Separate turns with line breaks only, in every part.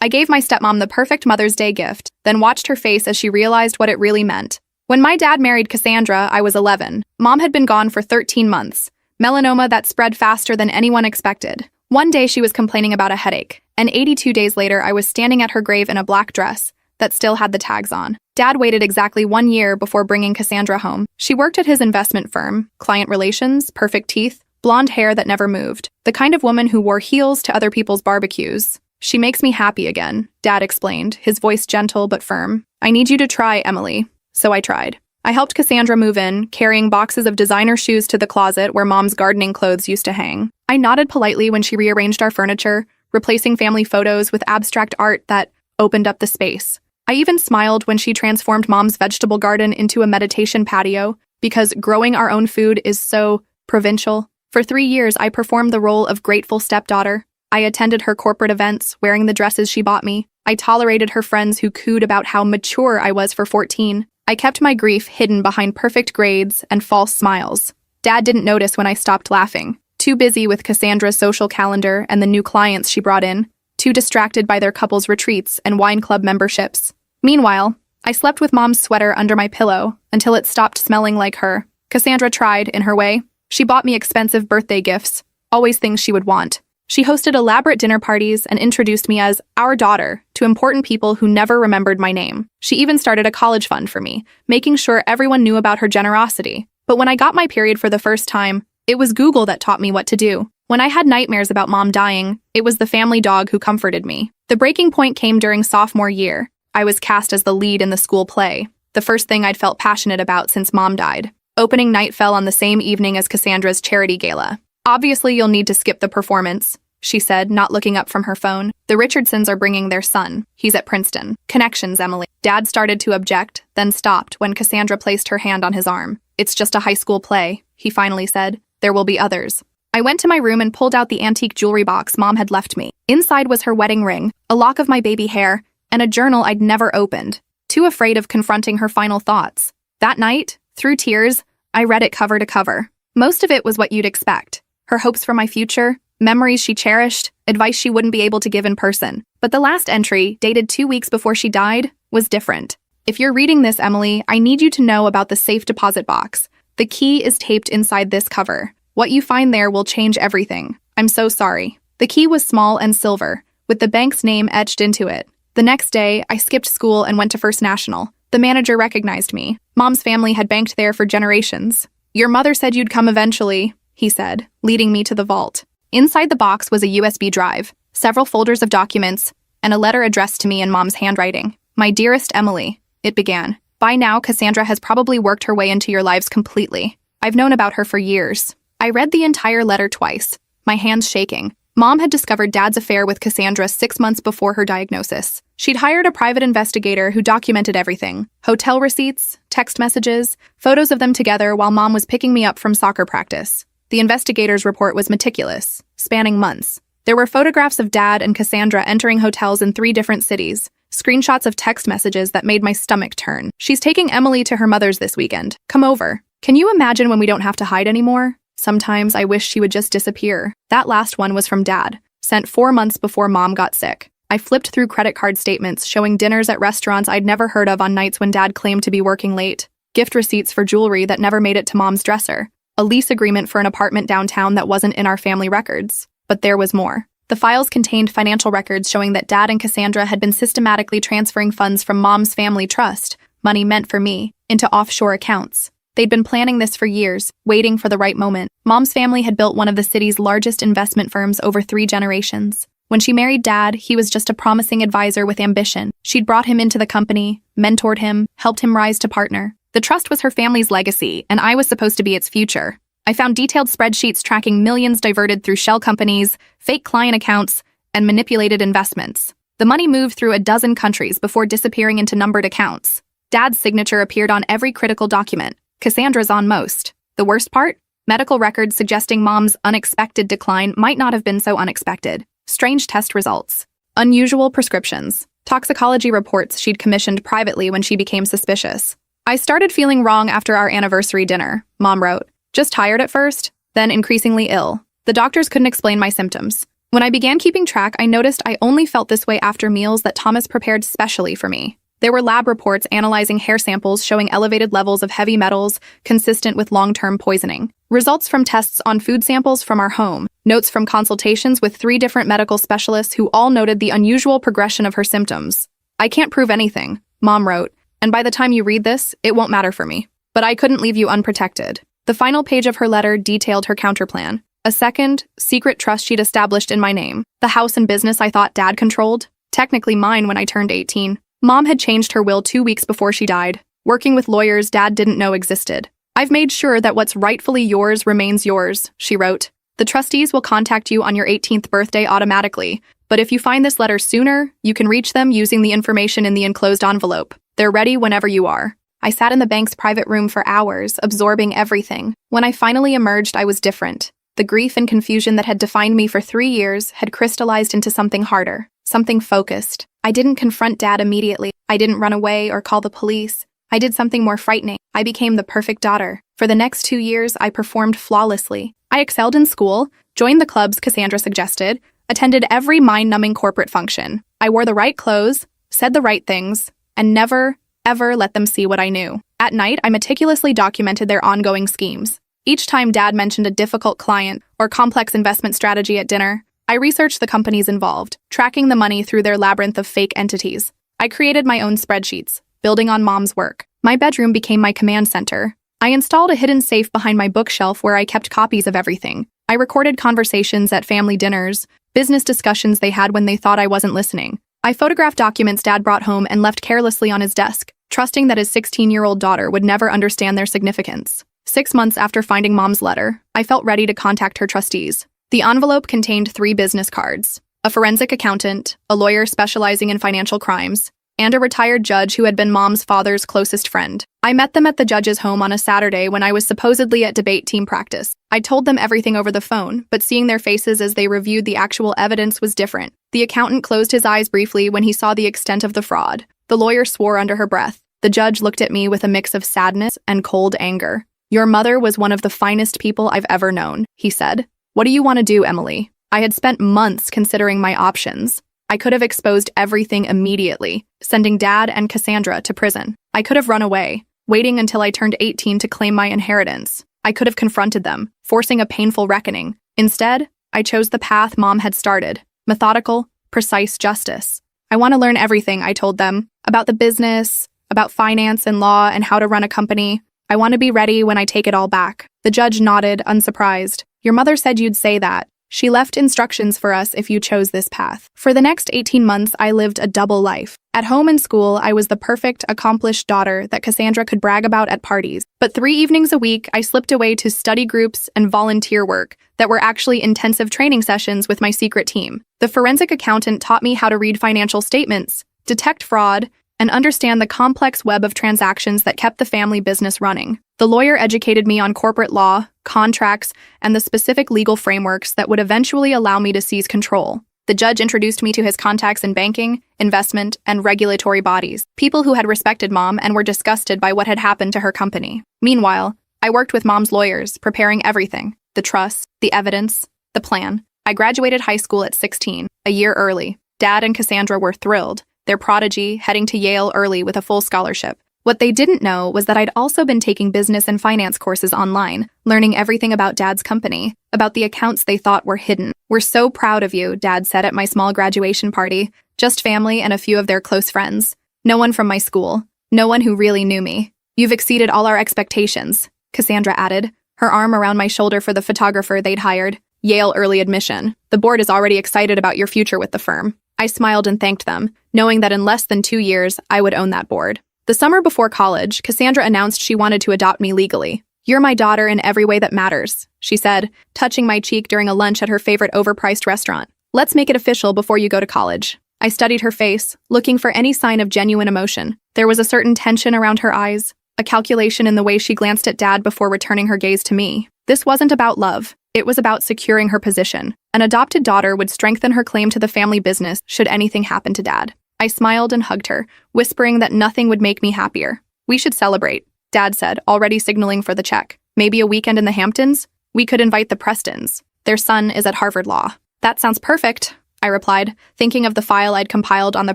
I gave my stepmom the perfect Mother's Day gift, then watched her face as she realized what it really meant. When my dad married Cassandra, I was 11. Mom had been gone for 13 months. Melanoma that spread faster than anyone expected. One day she was complaining about a headache, and 82 days later I was standing at her grave in a black dress that still had the tags on. Dad waited exactly 1 year before bringing Cassandra home. She worked at his investment firm, client relations, perfect teeth, blonde hair that never moved, the kind of woman who wore heels to other people's barbecues. She makes me happy again, Dad explained, his voice gentle but firm. I need you to try, Emily. So I tried. I helped Cassandra move in, carrying boxes of designer shoes to the closet where Mom's gardening clothes used to hang. I nodded politely when she rearranged our furniture, replacing family photos with abstract art that opened up the space. I even smiled when she transformed Mom's vegetable garden into a meditation patio, because growing our own food is so provincial. For 3 years, I performed the role of grateful stepdaughter. I attended her corporate events, wearing the dresses she bought me. I tolerated her friends who cooed about how mature I was for 14. I kept my grief hidden behind perfect grades and false smiles. Dad didn't notice when I stopped laughing. Too busy with Cassandra's social calendar and the new clients she brought in. Too distracted by their couples' retreats and wine club memberships. Meanwhile, I slept with Mom's sweater under my pillow until it stopped smelling like her. Cassandra tried, in her way. She bought me expensive birthday gifts, always things she would want. She hosted elaborate dinner parties and introduced me as our daughter to important people who never remembered my name. She even started a college fund for me, making sure everyone knew about her generosity. But when I got my period for the first time, it was Google that taught me what to do. When I had nightmares about Mom dying, it was the family dog who comforted me. The breaking point came during sophomore year. I was cast as the lead in the school play, the first thing I'd felt passionate about since Mom died. Opening night fell on the same evening as Cassandra's charity gala. Obviously, you'll need to skip the performance, she said, not looking up from her phone. The Richardsons are bringing their son. He's at Princeton. Connections, Emily. Dad started to object, then stopped when Cassandra placed her hand on his arm. It's just a high school play, he finally said. There will be others. I went to my room and pulled out the antique jewelry box Mom had left me. Inside was her wedding ring, a lock of my baby hair, and a journal I'd never opened, too afraid of confronting her final thoughts. That night, through tears, I read it cover to cover. Most of it was what you'd expect. Her hopes for my future, memories she cherished, advice she wouldn't be able to give in person. But the last entry, dated 2 weeks before she died, was different. If you're reading this, Emily, I need you to know about the safe deposit box. The key is taped inside this cover. What you find there will change everything. I'm so sorry. The key was small and silver, with the bank's name etched into it. The next day, I skipped school and went to First National. The manager recognized me. Mom's family had banked there for generations. Your mother said you'd come eventually, he said, leading me to the vault. Inside the box was a USB drive, several folders of documents, and a letter addressed to me in Mom's handwriting. My dearest Emily, it began. By now, Cassandra has probably worked her way into your lives completely. I've known about her for years. I read the entire letter twice, my hands shaking. Mom had discovered Dad's affair with Cassandra 6 months before her diagnosis. She'd hired a private investigator who documented everything. Hotel receipts, text messages, photos of them together while Mom was picking me up from soccer practice. The investigator's report was meticulous, spanning months. There were photographs of Dad and Cassandra entering hotels in 3 different cities, screenshots of text messages that made my stomach turn. She's taking Emily to her mother's this weekend. Come over. Can you imagine when we don't have to hide anymore? Sometimes I wish she would just disappear. That last one was from Dad, sent 4 months before Mom got sick. I flipped through credit card statements showing dinners at restaurants I'd never heard of on nights when Dad claimed to be working late, gift receipts for jewelry that never made it to Mom's dresser, a lease agreement for an apartment downtown that wasn't in our family records. But there was more. The files contained financial records showing that Dad and Cassandra had been systematically transferring funds from Mom's family trust, money meant for me, into offshore accounts. They'd been planning this for years, waiting for the right moment. Mom's family had built one of the city's largest investment firms over 3 generations. When she married Dad, he was just a promising advisor with ambition. She'd brought him into the company, mentored him, helped him rise to partner. The trust was her family's legacy, and I was supposed to be its future. I found detailed spreadsheets tracking millions diverted through shell companies, fake client accounts, and manipulated investments. The money moved through a dozen countries before disappearing into numbered accounts. Dad's signature appeared on every critical document. Cassandra's on most. The worst part? Medical records suggesting Mom's unexpected decline might not have been so unexpected. Strange test results. Unusual prescriptions. Toxicology reports she'd commissioned privately when she became suspicious. I started feeling wrong after our anniversary dinner, Mom wrote. Just tired at first, then increasingly ill. The doctors couldn't explain my symptoms. When I began keeping track, I noticed I only felt this way after meals that Thomas prepared specially for me. There were lab reports analyzing hair samples showing elevated levels of heavy metals consistent with long-term poisoning. Results from tests on food samples from our home. Notes from consultations with 3 different medical specialists who all noted the unusual progression of her symptoms. I can't prove anything, Mom wrote, and by the time you read this, it won't matter for me. But I couldn't leave you unprotected. The final page of her letter detailed her counterplan. A second, secret trust she'd established in my name. The house and business I thought Dad controlled. Technically mine when I turned 18. Mom had changed her will 2 weeks before she died. Working with lawyers Dad didn't know existed. I've made sure that what's rightfully yours remains yours, she wrote. The trustees will contact you on your 18th birthday automatically, but if you find this letter sooner, you can reach them using the information in the enclosed envelope. They're ready whenever you are. I sat in the bank's private room for hours, absorbing everything. When I finally emerged, I was different. The grief and confusion that had defined me for 3 years had crystallized into something harder, something focused. I didn't confront Dad immediately. I didn't run away or call the police. I did something more frightening. I became the perfect daughter. For the next 2 years, I performed flawlessly. I excelled in school, joined the clubs Cassandra suggested, attended every mind-numbing corporate function. I wore the right clothes, said the right things, and never, ever let them see what I knew. At night, I meticulously documented their ongoing schemes. Each time Dad mentioned a difficult client or complex investment strategy at dinner, I researched the companies involved, tracking the money through their labyrinth of fake entities. I created my own spreadsheets, building on Mom's work. My bedroom became my command center. I installed a hidden safe behind my bookshelf where I kept copies of everything. I recorded conversations at family dinners, business discussions they had when they thought I wasn't listening. I photographed documents Dad brought home and left carelessly on his desk, trusting that his 16-year-old daughter would never understand their significance. 6 months after finding Mom's letter, I felt ready to contact her trustees. The envelope contained 3 business cards: a forensic accountant, a lawyer specializing in financial crimes, and a retired judge who had been Mom's father's closest friend. I met them at the judge's home on a Saturday when I was supposedly at debate team practice. I told them everything over the phone, but seeing their faces as they reviewed the actual evidence was different. The accountant closed his eyes briefly when he saw the extent of the fraud. The lawyer swore under her breath. The judge looked at me with a mix of sadness and cold anger. "Your mother was one of the finest people I've ever known," he said. "What do you want to do, Emily?" I had spent months considering my options. I could have exposed everything immediately, sending Dad and Cassandra to prison. I could have run away, waiting until I turned 18 to claim my inheritance. I could have confronted them, forcing a painful reckoning. Instead, I chose the path Mom had started: methodical, precise justice. "I want to learn everything," I told them, "about the business, about finance and law, and how to run a company. I want to be ready when I take it all back." The judge nodded, unsurprised. "Your mother said you'd say that. She left instructions for us if you chose this path." For the next 18 months, I lived a double life. At home and school, I was the perfect, accomplished daughter that Cassandra could brag about at parties. But 3 evenings a week, I slipped away to study groups and volunteer work that were actually intensive training sessions with my secret team. The forensic accountant taught me how to read financial statements, detect fraud, and understand the complex web of transactions that kept the family business running. The lawyer educated me on corporate law, contracts, and the specific legal frameworks that would eventually allow me to seize control. The judge introduced me to his contacts in banking, investment, and regulatory bodies, people who had respected Mom and were disgusted by what had happened to her company. Meanwhile, I worked with Mom's lawyers, preparing everything: the trust, the evidence, the plan. I graduated high school at 16, a year early. Dad and Cassandra were thrilled, their prodigy heading to Yale early with a full scholarship. What they didn't know was that I'd also been taking business and finance courses online, learning everything about Dad's company, about the accounts they thought were hidden. "We're so proud of you," Dad said at my small graduation party. "Just family and a few of their close friends. No one from my school. No one who really knew me. You've exceeded all our expectations," Cassandra added, her arm around my shoulder for the photographer they'd hired. "Yale early admission. The board is already excited about your future with the firm." I smiled and thanked them, knowing that in less than 2 years, I would own that board. The summer before college, Cassandra announced she wanted to adopt me legally. "You're my daughter in every way that matters," she said, touching my cheek during a lunch at her favorite overpriced restaurant. "Let's make it official before you go to college." I studied her face, looking for any sign of genuine emotion. There was a certain tension around her eyes, a calculation in the way she glanced at Dad before returning her gaze to me. This wasn't about love. It was about securing her position. An adopted daughter would strengthen her claim to the family business should anything happen to Dad. I smiled and hugged her, whispering that nothing would make me happier. "We should celebrate," Dad said, already signaling for the check. "Maybe a weekend in the Hamptons? We could invite the Prestons. Their son is at Harvard Law." That sounds perfect, I replied, thinking of the file I'd compiled on the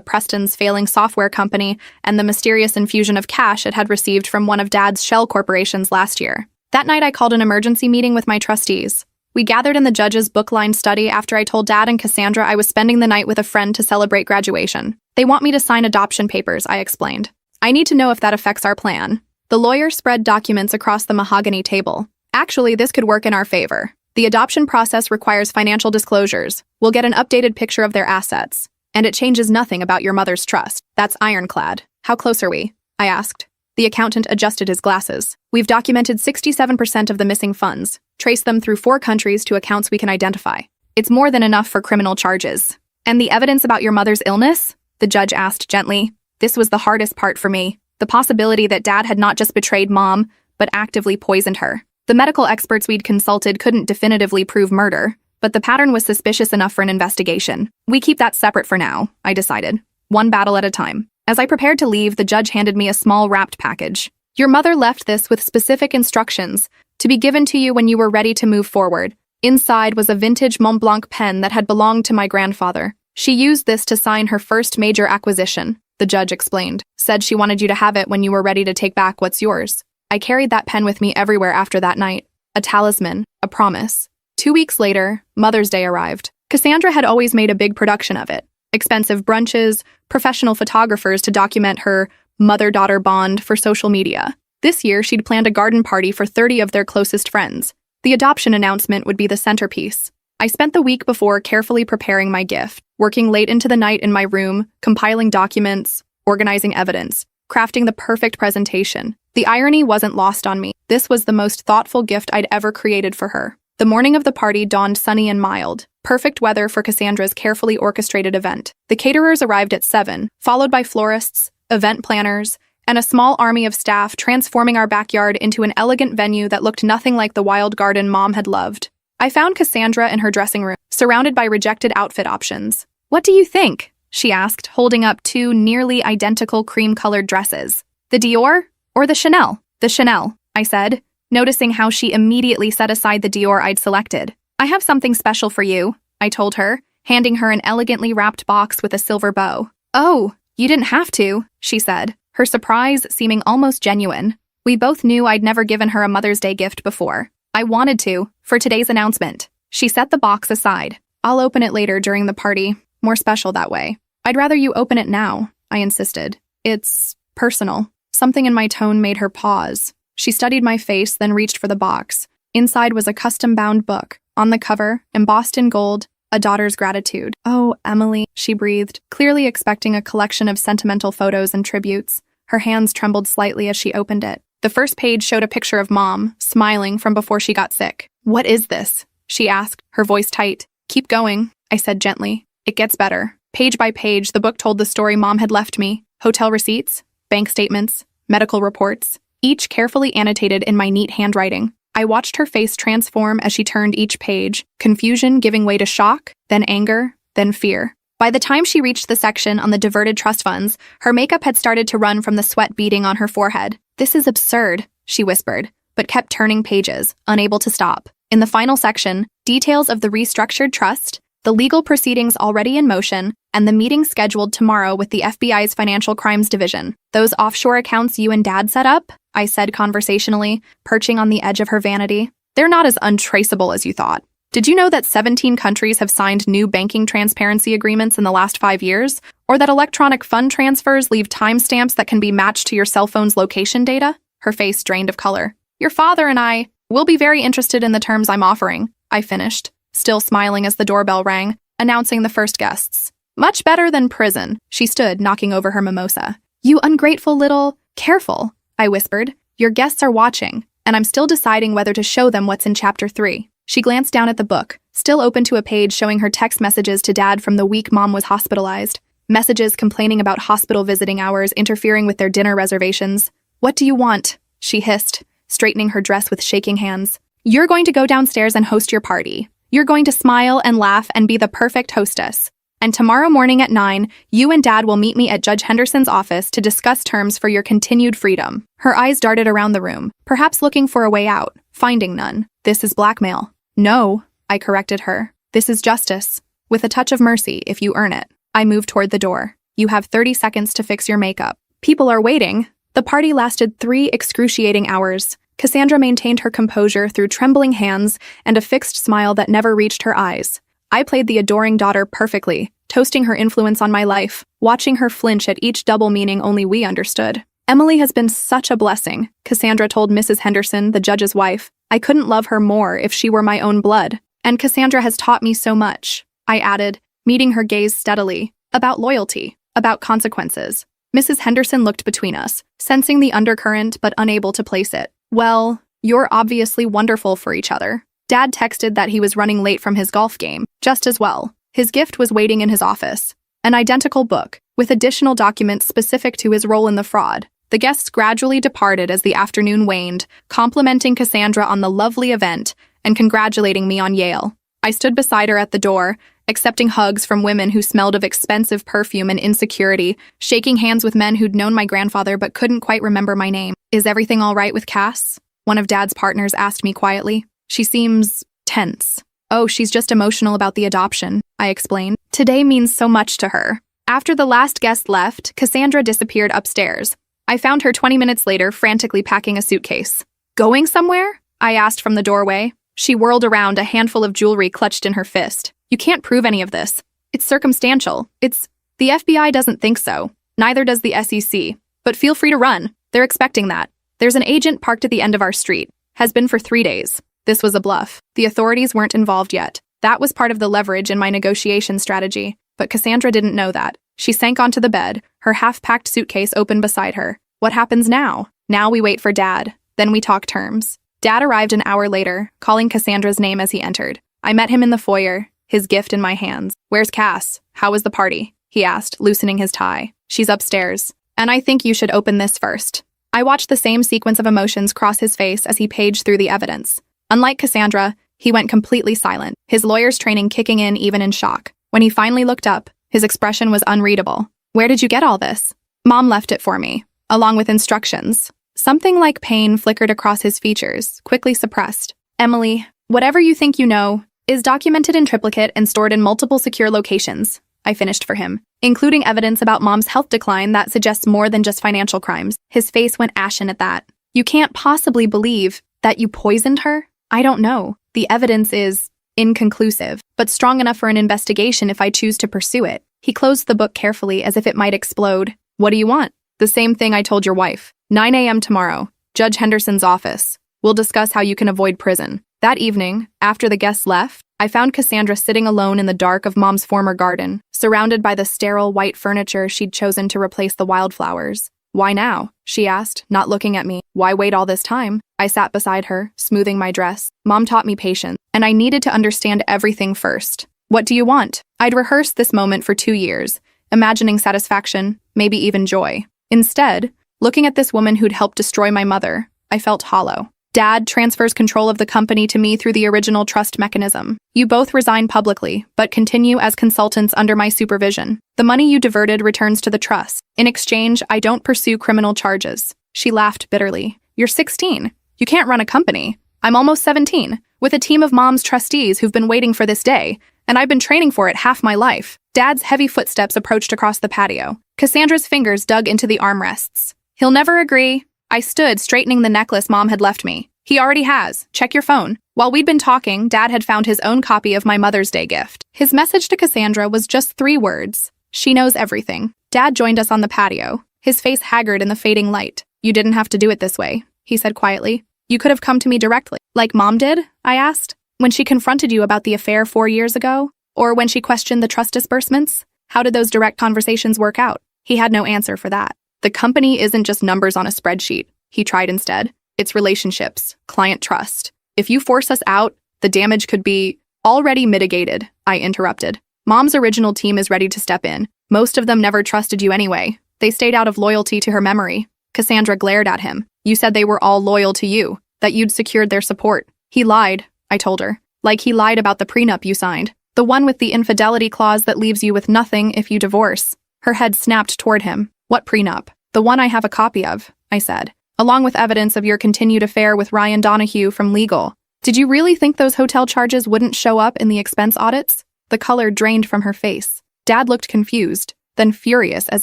Preston's failing software company and the mysterious infusion of cash it had received from one of Dad's shell corporations last year. That night, I called an emergency meeting with my trustees. We gathered in the judge's book-lined study after I told Dad and Cassandra I was spending the night with a friend to celebrate graduation. They want me to sign adoption papers, I explained. I need to know if that affects our plan. The lawyer spread documents across the mahogany table. Actually, this could work in our favor. The adoption process requires financial disclosures. We'll get an updated picture of their assets. And it changes nothing about your mother's trust. That's ironclad. How close are we? I asked. The accountant adjusted his glasses. We've documented 67% of the missing funds, traced them through 4 countries to accounts we can identify. It's more than enough for criminal charges. And the evidence about your mother's illness? The judge asked gently. This was the hardest part for me. The possibility that Dad had not just betrayed Mom, but actively poisoned her. The medical experts we'd consulted couldn't definitively prove murder, but the pattern was suspicious enough for an investigation. We keep that separate for now, I decided. One battle at a time. As I prepared to leave, the judge handed me a small wrapped package. Your mother left this with specific instructions to be given to you when you were ready to move forward. Inside was a vintage Montblanc pen that had belonged to my grandfather. She used this to sign her first major acquisition, the judge explained. Said she wanted you to have it when you were ready to take back what's yours. I carried that pen with me everywhere after that night. A talisman, a promise. 2 weeks later, Mother's Day arrived. Cassandra had always made a big production of it. Expensive brunches, professional photographers to document her mother-daughter bond for social media. This year, she'd planned a garden party for 30 of their closest friends. The adoption announcement would be the centerpiece. I spent the week before carefully preparing my gift, working late into the night in my room, compiling documents, organizing evidence, crafting the perfect presentation. The irony wasn't lost on me. This was the most thoughtful gift I'd ever created for her. The morning of the party dawned sunny and mild, perfect weather for Cassandra's carefully orchestrated event. The caterers arrived at 7, followed by florists, event planners, and a small army of staff transforming our backyard into an elegant venue that looked nothing like the wild garden Mom had loved. I found Cassandra in her dressing room, surrounded by rejected outfit options. What do you think? She asked, holding up 2 nearly identical cream-colored dresses. The Dior or the Chanel? The Chanel, I said, noticing how she immediately set aside the Dior I'd selected. I have something special for you, I told her, handing her an elegantly wrapped box with a silver bow. Oh, you didn't have to, she said, her surprise seeming almost genuine. We both knew I'd never given her a Mother's Day gift before. I wanted to, for today's announcement. She set the box aside. I'll open it later during the party. More special that way. I'd rather you open it now, I insisted. It's personal. Something in my tone made her pause. She studied my face, then reached for the box. Inside was a custom-bound book. On the cover, embossed in gold, A Daughter's Gratitude. Oh, Emily, she breathed, clearly expecting a collection of sentimental photos and tributes. Her hands trembled slightly as she opened it. The first page showed a picture of Mom, smiling from before she got sick. What is this? She asked, her voice tight. Keep going, I said gently. It gets better. Page by page, the book told the story Mom had left me. Hotel receipts, bank statements, medical reports, each carefully annotated in my neat handwriting. I watched her face transform as she turned each page, confusion giving way to shock, then anger, then fear. By the time she reached the section on the diverted trust funds, her makeup had started to run from the sweat beading on her forehead. This is absurd, she whispered, but kept turning pages, unable to stop. In the final section, details of the restructured trust, the legal proceedings already in motion, and the meeting scheduled tomorrow with the FBI's Financial Crimes Division. Those offshore accounts you and Dad set up? I said conversationally, perching on the edge of her vanity. They're not as untraceable as you thought. Did you know that 17 countries have signed new banking transparency agreements in the last 5 years? Or that electronic fund transfers leave timestamps that can be matched to your cell phone's location data? Her face drained of color. Your father and I will be very interested in the terms I'm offering, I finished, still smiling as the doorbell rang, announcing the first guests. Much better than prison, she stood, knocking over her mimosa. You ungrateful little... Careful, I whispered. Your guests are watching, and I'm still deciding whether to show them what's in Chapter 3. She glanced down at the book, still open to a page showing her text messages to Dad from the week Mom was hospitalized. Messages complaining about hospital visiting hours interfering with their dinner reservations. What do you want? She hissed, straightening her dress with shaking hands. You're going to go downstairs and host your party. You're going to smile and laugh and be the perfect hostess. And tomorrow morning at 9, you and Dad will meet me at Judge Henderson's office to discuss terms for your continued freedom. Her eyes darted around the room, perhaps looking for a way out, finding none. This is blackmail. No, I corrected her. This is justice, with a touch of mercy if you earn it. I moved toward the door. You have 30 seconds to fix your makeup. People are waiting. The party lasted 3 excruciating hours. Cassandra maintained her composure through trembling hands and a fixed smile that never reached her eyes. I played the adoring daughter perfectly, toasting her influence on my life, watching her flinch at each double meaning only we understood. Emily has been such a blessing, Cassandra told Mrs. Henderson, the judge's wife. I couldn't love her more if she were my own blood. And Cassandra has taught me so much, I added, meeting her gaze steadily, about loyalty, about consequences. Mrs. Henderson looked between us, sensing the undercurrent but unable to place it. Well, you're obviously wonderful for each other. Dad texted that he was running late from his golf game, just as well. His gift was waiting in his office. An identical book, with additional documents specific to his role in the fraud. The guests gradually departed as the afternoon waned, complimenting Cassandra on the lovely event and congratulating me on Yale. I stood beside her at the door, accepting hugs from women who smelled of expensive perfume and insecurity, shaking hands with men who'd known my grandfather but couldn't quite remember my name. Is everything all right with Cass? One of Dad's partners asked me quietly. She seems tense. Oh, she's just emotional about the adoption, I explained. Today means so much to her. After the last guest left, Cassandra disappeared upstairs. I found her 20 minutes later, frantically packing a suitcase. Going somewhere? I asked from the doorway. She whirled around, a handful of jewelry clutched in her fist. You can't prove any of this. It's circumstantial. The FBI doesn't think so. Neither does the SEC. But feel free to run. They're expecting that. There's an agent parked at the end of our street. Has been for 3 days. This was a bluff. The authorities weren't involved yet. That was part of the leverage in my negotiation strategy. But Cassandra didn't know that. She sank onto the bed, her half-packed suitcase open beside her. What happens now? Now we wait for Dad. Then we talk terms. Dad arrived an hour later, calling Cassandra's name as he entered. I met him in the foyer, his gift in my hands. Where's Cass? How was the party? He asked, loosening his tie. She's upstairs. And I think you should open this first. I watched the same sequence of emotions cross his face as he paged through the evidence. Unlike Cassandra, he went completely silent, his lawyer's training kicking in even in shock. When he finally looked up, his expression was unreadable. Where did you get all this? Mom left it for me, along with instructions. Something like pain flickered across his features, quickly suppressed. Emily, whatever you think you know, is documented in triplicate and stored in multiple secure locations, I finished for him, including evidence about Mom's health decline that suggests more than just financial crimes. His face went ashen at that. You can't possibly believe that you poisoned her? I don't know. The evidence is inconclusive, but strong enough for an investigation if I choose to pursue it. He closed the book carefully as if it might explode. What do you want? The same thing I told your wife. 9 a.m. tomorrow. Judge Henderson's office. We'll discuss how you can avoid prison. That evening, after the guests left, I found Cassandra sitting alone in the dark of Mom's former garden, surrounded by the sterile white furniture she'd chosen to replace the wildflowers. Why now? She asked, not looking at me. Why wait all this time? I sat beside her, smoothing my dress. Mom taught me patience, and I needed to understand everything first. What do you want? I'd rehearsed this moment for 2 years, imagining satisfaction, maybe even joy. Instead, looking at this woman who'd helped destroy my mother, I felt hollow. Dad transfers control of the company to me through the original trust mechanism. You both resign publicly, but continue as consultants under my supervision. The money you diverted returns to the trust. In exchange, I don't pursue criminal charges. She laughed bitterly. You're 16. You can't run a company. I'm almost 17, with a team of Mom's trustees who've been waiting for this day, and I've been training for it half my life. Dad's heavy footsteps approached across the patio. Cassandra's fingers dug into the armrests. He'll never agree. I stood, straightening the necklace Mom had left me. He already has. Check your phone. While we'd been talking, Dad had found his own copy of my Mother's Day gift. His message to Cassandra was just 3 words. She knows everything. Dad joined us on the patio, his face haggard in the fading light. You didn't have to do it this way, he said quietly. You could have come to me directly. Like Mom did? I asked. When she confronted you about the affair 4 years ago? Or when she questioned the trust disbursements? How did those direct conversations work out? He had no answer for that. The company isn't just numbers on a spreadsheet, he tried instead. It's relationships, client trust. If you force us out, the damage could be already mitigated, I interrupted. Mom's original team is ready to step in. Most of them never trusted you anyway. They stayed out of loyalty to her memory. Cassandra glared at him. You said they were all loyal to you, that you'd secured their support. He lied, I told her. Like he lied about the prenup you signed. The one with the infidelity clause that leaves you with nothing if you divorce. Her head snapped toward him. What prenup? The one I have a copy of, I said, along with evidence of your continued affair with Ryan Donahue from legal. Did you really think those hotel charges wouldn't show up in the expense audits? The color drained from her face. Dad looked confused, then furious as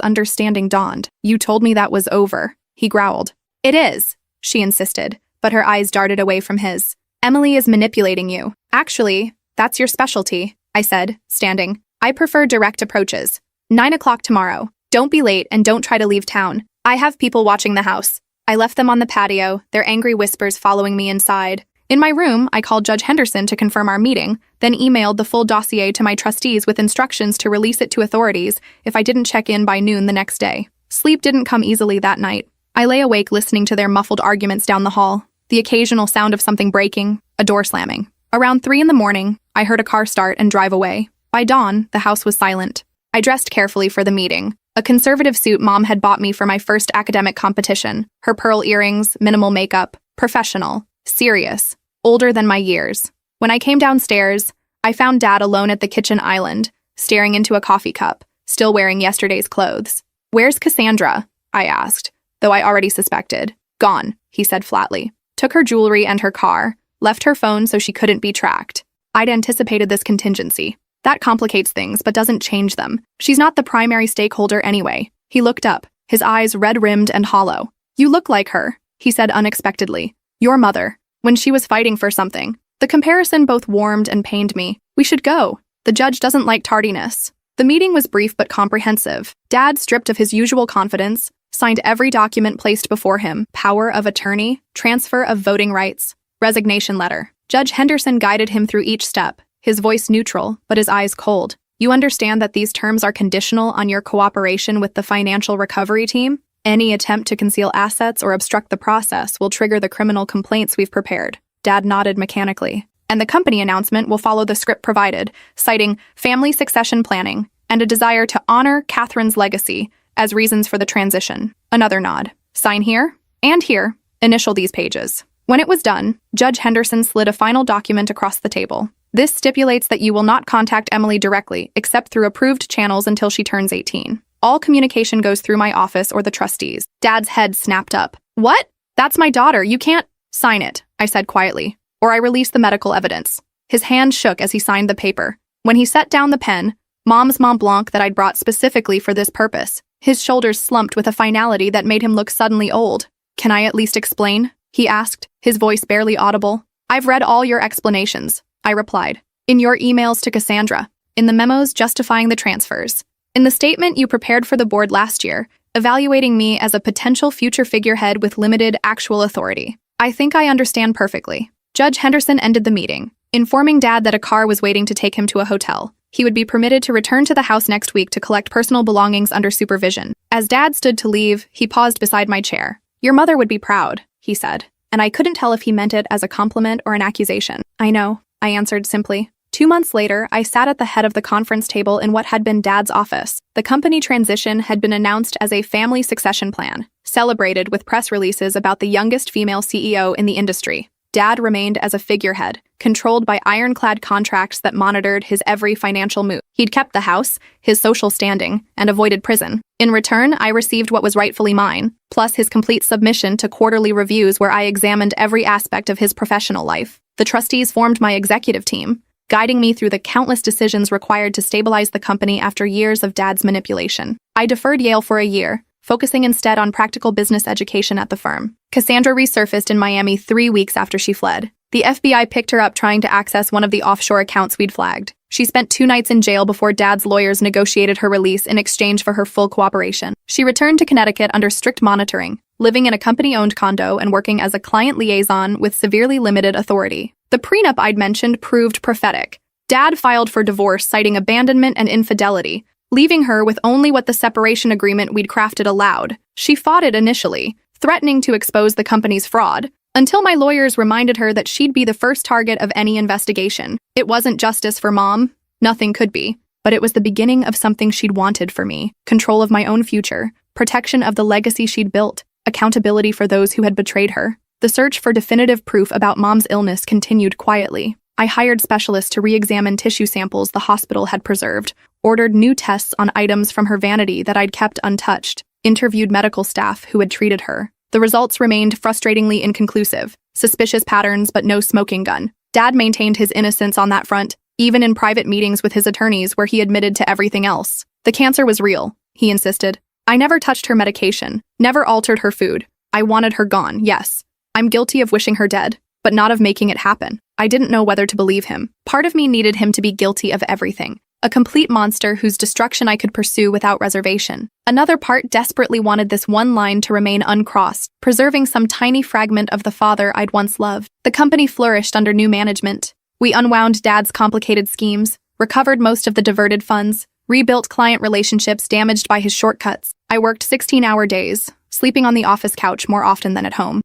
understanding dawned. You told me that was over, he growled. It is, she insisted, but her eyes darted away from his. Emily is manipulating you. Actually, that's your specialty, I said, standing. I prefer direct approaches. 9 o'clock tomorrow. Don't be late and don't try to leave town. I have people watching the house. I left them on the patio, their angry whispers following me inside. In my room, I called Judge Henderson to confirm our meeting, then emailed the full dossier to my trustees with instructions to release it to authorities if I didn't check in by noon the next day. Sleep didn't come easily that night. I lay awake listening to their muffled arguments down the hall, the occasional sound of something breaking, a door slamming. Around 3 in the morning, I heard a car start and drive away. By dawn, the house was silent. I dressed carefully for the meeting. A conservative suit Mom had bought me for my first academic competition. Her pearl earrings, minimal makeup, professional, serious, older than my years. When I came downstairs, I found Dad alone at the kitchen island, staring into a coffee cup, still wearing yesterday's clothes. Where's Cassandra? I asked, though I already suspected. Gone, he said flatly. Took her jewelry and her car, left her phone so she couldn't be tracked. I'd anticipated this contingency. That complicates things, but doesn't change them. She's not the primary stakeholder anyway. He looked up, his eyes red-rimmed and hollow. You look like her, he said unexpectedly. Your mother, when she was fighting for something. The comparison both warmed and pained me. We should go. The judge doesn't like tardiness. The meeting was brief but comprehensive. Dad, stripped of his usual confidence, signed every document placed before him: power of attorney, transfer of voting rights, resignation letter. Judge Henderson guided him through each step, his voice neutral, but his eyes cold. You understand that these terms are conditional on your cooperation with the financial recovery team? Any attempt to conceal assets or obstruct the process will trigger the criminal complaints we've prepared. Dad nodded mechanically. And the company announcement will follow the script provided, citing family succession planning and a desire to honor Catherine's legacy as reasons for the transition. Another nod. Sign here and here. Initial these pages. When it was done, Judge Henderson slid a final document across the table. This stipulates that you will not contact Emily directly, except through approved channels until she turns 18. All communication goes through my office or the trustees. Dad's head snapped up. What? That's my daughter. You can't. Sign it, I said quietly, or I release the medical evidence. His hand shook as he signed the paper. When he set down the pen, Mom's Mont Blanc that I'd brought specifically for this purpose, his shoulders slumped with a finality that made him look suddenly old. Can I at least explain? He asked, his voice barely audible. I've read all your explanations, I replied. In your emails to Cassandra, in the memos justifying the transfers, in the statement you prepared for the board last year, evaluating me as a potential future figurehead with limited actual authority. I think I understand perfectly. Judge Henderson ended the meeting, informing Dad that a car was waiting to take him to a hotel. He would be permitted to return to the house next week to collect personal belongings under supervision. As Dad stood to leave, he paused beside my chair. Your mother would be proud, he said, and I couldn't tell if he meant it as a compliment or an accusation. I know, I answered simply. 2 months later, I sat at the head of the conference table in what had been Dad's office. The company transition had been announced as a family succession plan, celebrated with press releases about the youngest female CEO in the industry. Dad remained as a figurehead, controlled by ironclad contracts that monitored his every financial move. He'd kept the house, his social standing, and avoided prison. In return, I received what was rightfully mine, plus his complete submission to quarterly reviews where I examined every aspect of his professional life. The trustees formed my executive team, guiding me through the countless decisions required to stabilize the company after years of Dad's manipulation. I deferred Yale for a year, focusing instead on practical business education at the firm. Cassandra resurfaced in Miami 3 weeks after she fled. The FBI picked her up trying to access one of the offshore accounts we'd flagged. She spent 2 nights in jail before Dad's lawyers negotiated her release in exchange for her full cooperation. She returned to Connecticut under strict monitoring, living in a company-owned condo and working as a client liaison with severely limited authority. The prenup I'd mentioned proved prophetic. Dad filed for divorce citing abandonment and infidelity, leaving her with only what the separation agreement we'd crafted allowed. She fought it initially, threatening to expose the company's fraud, until my lawyers reminded her that she'd be the first target of any investigation. It wasn't justice for Mom. Nothing could be. But it was the beginning of something she'd wanted for me. Control of my own future, protection of the legacy she'd built, accountability for those who had betrayed her. The search for definitive proof about Mom's illness continued quietly. I hired specialists to re-examine tissue samples the hospital had preserved, ordered new tests on items from her vanity that I'd kept untouched, interviewed medical staff who had treated her. The results remained frustratingly inconclusive. Suspicious patterns, but no smoking gun. Dad maintained his innocence on that front, even in private meetings with his attorneys where he admitted to everything else. The cancer was real, he insisted. I never touched her medication, never altered her food. I wanted her gone, yes. I'm guilty of wishing her dead, but not of making it happen. I didn't know whether to believe him. Part of me needed him to be guilty of everything. A complete monster whose destruction I could pursue without reservation. Another part desperately wanted this one line to remain uncrossed, preserving some tiny fragment of the father I'd once loved. The company flourished under new management. We unwound Dad's complicated schemes, recovered most of the diverted funds, rebuilt client relationships damaged by his shortcuts. I worked 16-hour days, sleeping on the office couch more often than at home.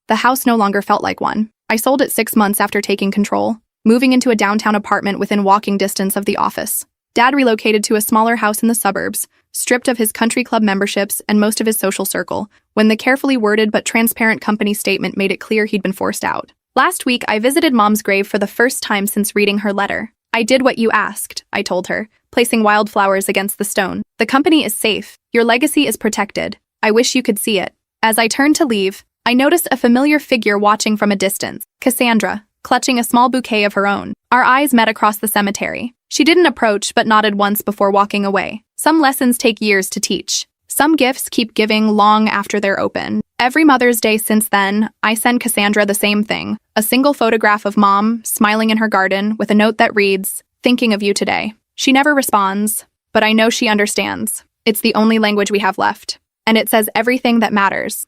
The house no longer felt like one. I sold it 6 months after taking control, moving into a downtown apartment within walking distance of the office. Dad relocated to a smaller house in the suburbs, stripped of his country club memberships and most of his social circle, when the carefully worded but transparent company statement made it clear he'd been forced out. Last week, I visited Mom's grave for the first time since reading her letter. I did what you asked, I told her, placing wildflowers against the stone. The company is safe. Your legacy is protected. I wish you could see it. As I turned to leave, I noticed a familiar figure watching from a distance, Cassandra, clutching a small bouquet of her own. Our eyes met across the cemetery. She didn't approach but nodded once before walking away. Some lessons take years to teach. Some gifts keep giving long after they're open. Every Mother's Day since then, I send Cassandra the same thing. A single photograph of Mom, smiling in her garden, with a note that reads, "Thinking of you today." She never responds, but I know she understands. It's the only language we have left. And it says everything that matters.